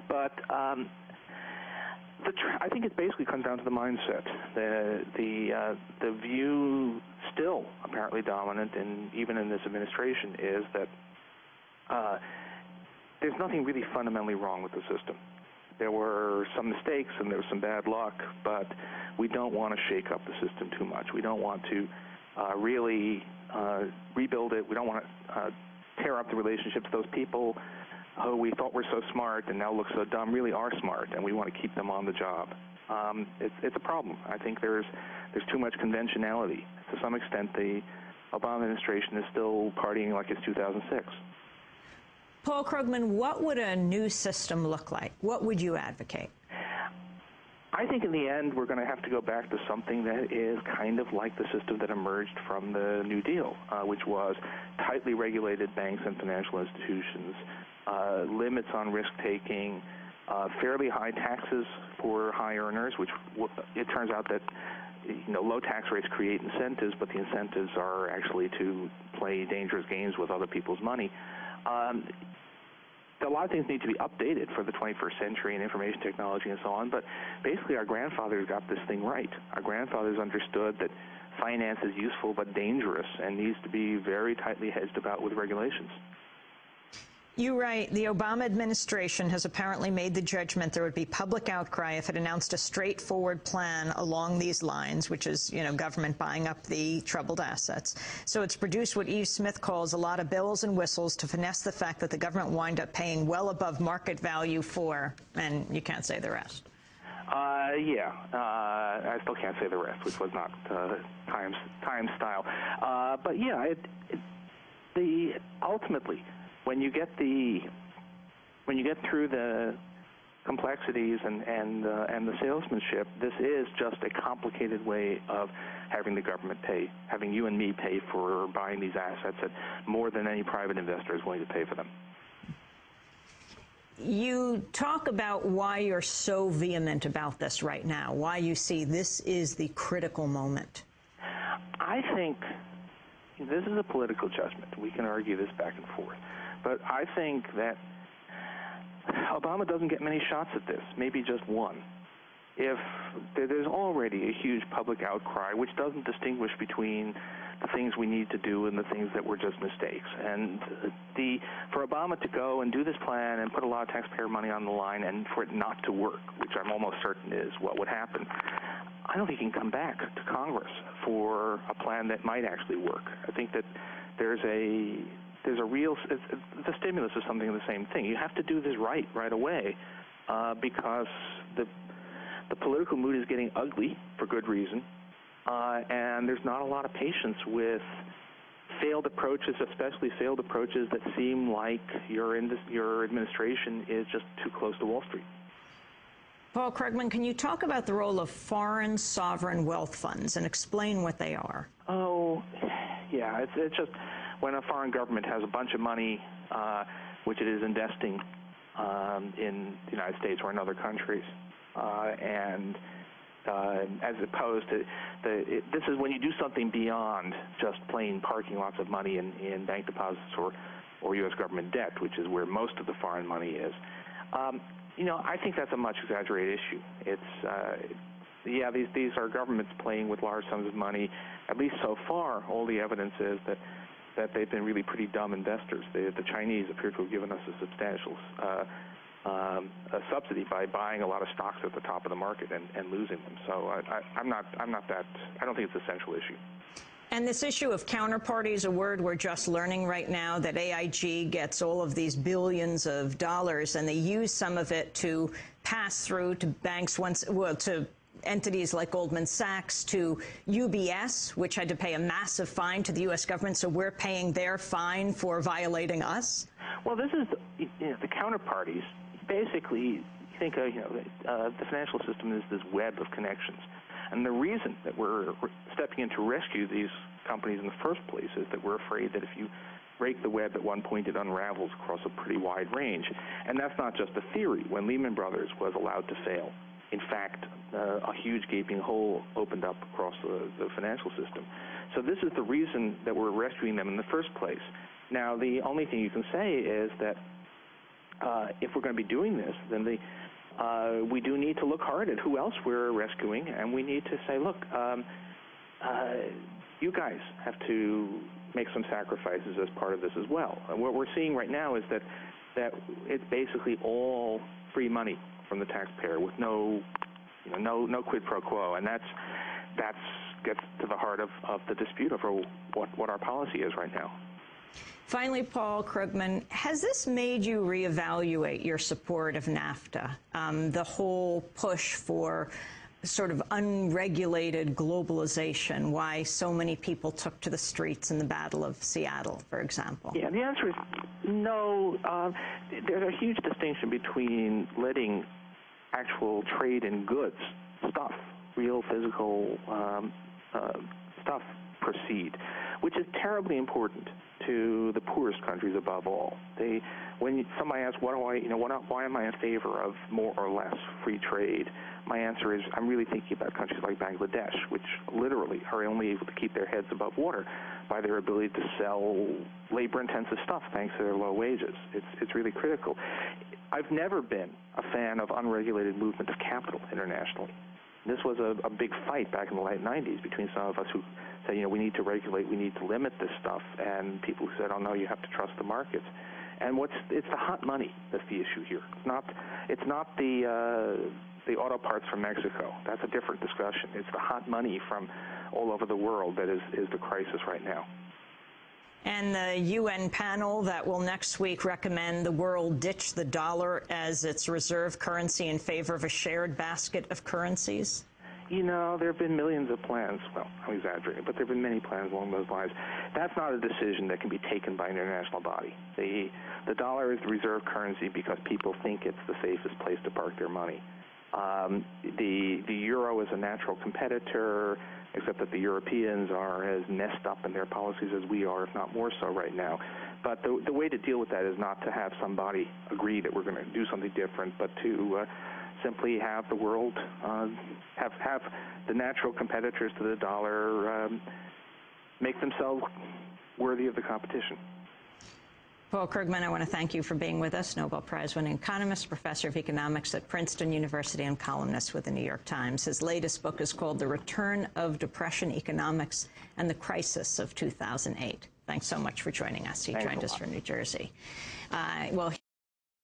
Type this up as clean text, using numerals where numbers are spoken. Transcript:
But I think it basically comes down to the mindset. The view still apparently dominant, and even in this administration, is that there's nothing really fundamentally wrong with the system. There were some mistakes and there was some bad luck, but we don't want to shake up the system too much. We don't want to really rebuild it. We don't want to tear up the relationships. Those people who we thought were so smart and now look so dumb really are smart, and we want to keep them on the job. It's a problem. I think there's too much conventionality. To some extent, the Obama administration is still partying like it's 2006. Paul Krugman, what would a new system look like? What would you advocate? I think in the end we're going to have to go back to something that is kind of like the system that emerged from the New Deal, which was tightly regulated banks and financial institutions, limits on risk-taking, fairly high taxes for high earners, which it turns out that low tax rates create incentives, but the incentives are actually to play dangerous games with other people's money. A lot of things need to be updated for the 21st century and information technology and so on, but basically our grandfathers got this thing right. Our grandfathers understood that finance is useful but dangerous and needs to be very tightly hedged about with regulations. You write, the Obama administration has apparently made the judgment there would be public outcry if it announced a straightforward plan along these lines, which is, government buying up the troubled assets. So it's produced what Eve Smith calls a lot of bells and whistles to finesse the fact that the government wind up paying well above market value for, and you can't say the rest. I still can't say the rest, which was not Times style. But yeah, ultimately, when you get through the complexities and the salesmanship, this is just a complicated way of having the government pay, having you and me pay for buying these assets at more than any private investor is willing to pay for them. You talk about why you're so vehement about this right now, why you see this is the critical moment. I think this is a political judgment. We can argue this back and forth. But I think that Obama doesn't get many shots at this, maybe just one. If there's already a huge public outcry, which doesn't distinguish between the things we need to do and the things that were just mistakes. And for Obama to go and do this plan and put a lot of taxpayer money on the line and for it not to work, which I'm almost certain is what would happen, I don't think he can come back to Congress for a plan that might actually work. I think that there's a real, the stimulus is something of the same thing. You have to do this right away because the political mood is getting ugly for good reason, and there's not a lot of patience with failed approaches, especially failed approaches that seem like your administration is just too close to Wall Street. Paul Krugman, can you talk about the role of foreign sovereign wealth funds and explain what they are? Oh, yeah, it's just when a foreign government has a bunch of money, which it is investing in the United States or in other countries, and as opposed to this is when you do something beyond just plain parking lots of money in bank deposits or U.S. government debt, which is where most of the foreign money is. I think that's a much exaggerated issue. It's these are governments playing with large sums of money. At least so far, all the evidence is that they've been really pretty dumb investors. The Chinese appear to have given us a substantial a subsidy by buying a lot of stocks at the top of the market and losing them. So I don't think it's a central issue. And this issue of counterparties, a word we're just learning right now, that AIG gets all of these billions of dollars and they use some of it to pass through to banks to entities like Goldman Sachs, to UBS, which had to pay a massive fine to the U.S. government, so we're paying their fine for violating us? Well, this is the counterparties. Basically, think of the financial system is this web of connections. And the reason that we're stepping in to rescue these companies in the first place is that we're afraid that if you break the web at one point, it unravels across a pretty wide range. And that's not just a theory. When Lehman Brothers was allowed to fail, in fact, a huge gaping hole opened up across the financial system. So this is the reason that we're rescuing them in the first place. Now, the only thing you can say is that if we're going to be doing this, then we do need to look hard at who else we're rescuing, and we need to say, look, you guys have to make some sacrifices as part of this as well. And what we're seeing right now is that it's basically all free money from the taxpayer with no quid pro quo, and that gets to the heart of the dispute over what our policy is right now. Finally, Paul Krugman, has this made you reevaluate your support of NAFTA, the whole push for sort of unregulated globalization, why so many people took to the streets in the Battle of Seattle, for example? Yeah, the answer is no. There's a huge distinction between letting actual trade in goods, stuff, real physical stuff proceed, which is terribly important to the poorest countries above all. When somebody asks, why am I in favor of more or less free trade, my answer is I'm really thinking about countries like Bangladesh, which literally are only able to keep their heads above water by their ability to sell labor-intensive stuff thanks to their low wages. It's really critical. I've never been a fan of unregulated movement of capital internationally. This was a big fight back in the late 90s between some of us who said, we need to regulate, we need to limit this stuff, and people who said, oh no, you have to trust the markets. And it's the hot money that's the issue here. It's not the auto parts from Mexico. That's a different discussion. It's the hot money from all over the world that is the crisis right now. And the UN panel that will next week recommend the world ditch the dollar as its reserve currency in favor of a shared basket of currencies? There have been millions of plans. Well, I'm exaggerating, but there have been many plans along those lines. That's not a decision that can be taken by an international body. The dollar is the reserve currency because people think it's the safest place to park their money. The euro is a natural competitor, except that the Europeans are as messed up in their policies as we are, if not more so right now. But the way to deal with that is not to have somebody agree that we're going to do something different, but to simply have the world have the natural competitors to the dollar make themselves worthy of the competition. Paul Krugman, I want to thank you for being with us, Nobel Prize-winning economist, professor of economics at Princeton University, and columnist with the New York Times. His latest book is called The Return of Depression Economics and the Crisis of 2008. Thanks so much for joining us. He joined us from New Jersey.